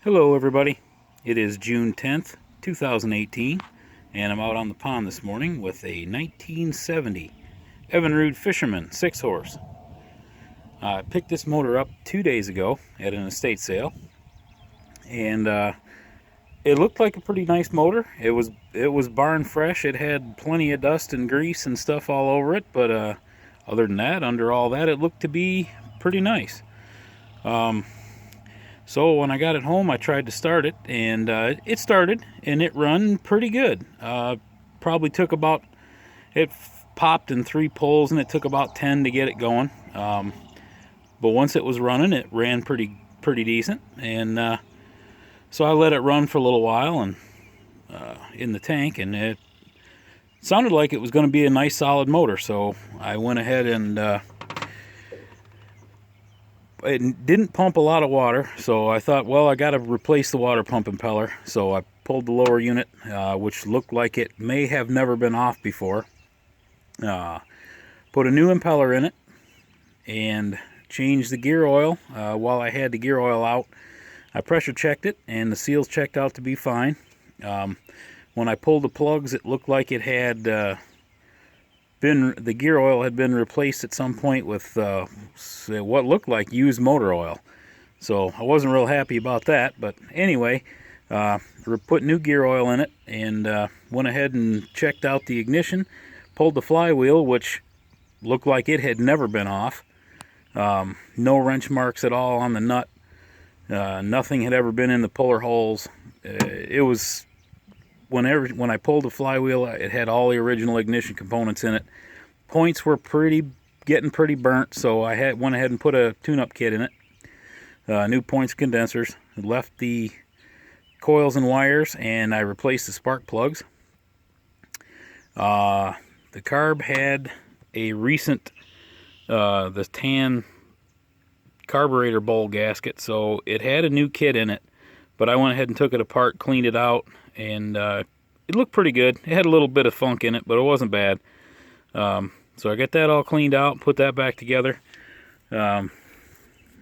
Hello everybody, it is June 10th, 2018, and I'm out on the pond this morning with a 1970 Evinrude Fisherman 6-horse. I picked this motor up 2 days ago at an estate sale, and it looked like a pretty nice motor. It was barn fresh. It had plenty of dust and grease and stuff all over it, but other than that, under all that, it looked to be pretty nice. So when I got it home, I tried to start it, and it started, and it run pretty good. Probably took about, it popped in 3 pulls, and it took about 10 to get it going. But once it was running, it ran pretty decent, and so I let it run for a little while and in the tank, and it sounded like it was going to be a nice solid motor. So I went ahead and it didn't pump a lot of water, so I thought, well, I got to replace the water pump impeller. So I pulled the lower unit, which looked like it may have never been off before. Put a new impeller in it and changed the gear oil. While I had the gear oil out, I pressure checked it, and the seals checked out to be fine. When I pulled the plugs, it looked like it had the gear oil had been replaced at some point with what looked like used motor oil. So I wasn't real happy about that, but anyway, put new gear oil in it, and went ahead and checked out the ignition, pulled the flywheel, which looked like it had never been off. No wrench marks at all on the nut. Nothing had ever been in the puller holes. It was, when I pulled the flywheel, it had all the original ignition components in it. Points were getting pretty burnt, so I went ahead and put a tune-up kit in it. New points condensers. Left the coils and wires, and I replaced the spark plugs. The carb had a recent the tan carburetor bowl gasket, so it had a new kit in it, but I went ahead and took it apart, cleaned it out, and it looked pretty good. It had a little bit of funk in it, but it wasn't bad. So I got that all cleaned out, put that back together.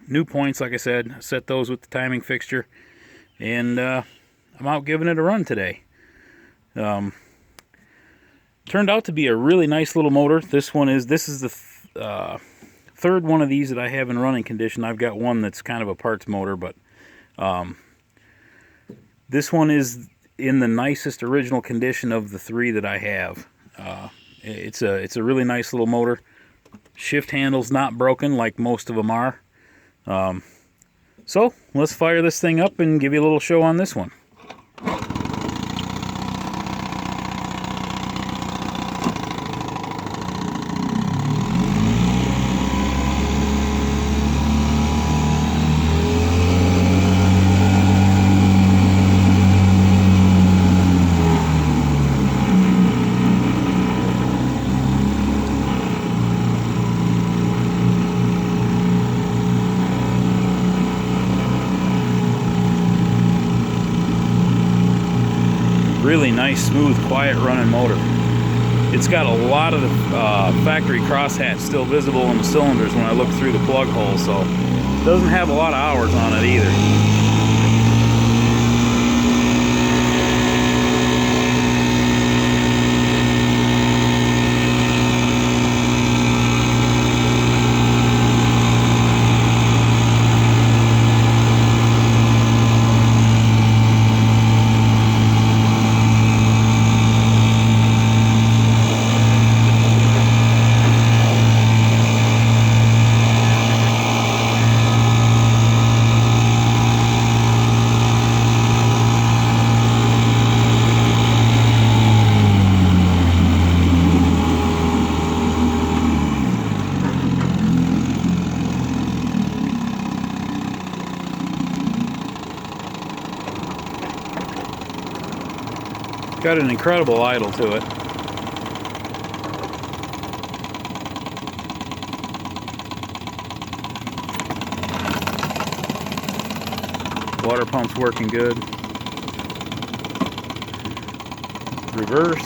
New points, like I said, set those with the timing fixture, and I'm out giving it a run today. Turned out to be a really nice little motor. This is the third one of these that I have in running condition. I've got one that's kind of a parts motor, but this one is in the nicest original condition of the 3 that I have. It's a really nice little motor. Shift handle's not broken like most of them are. So let's fire this thing up and give you a little show on this one. Really nice, smooth, quiet running motor. It's got a lot of the factory crosshatch still visible in the cylinders when I look through the plug hole, so it doesn't have a lot of hours on it either. Got an incredible idle to it. Water pump's working good. Reverse.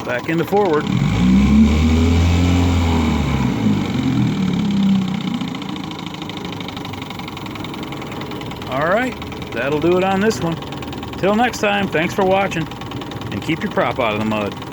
back into forward. Alright, that'll do it on this one. Till next time, thanks for watching, and keep your prop out of the mud.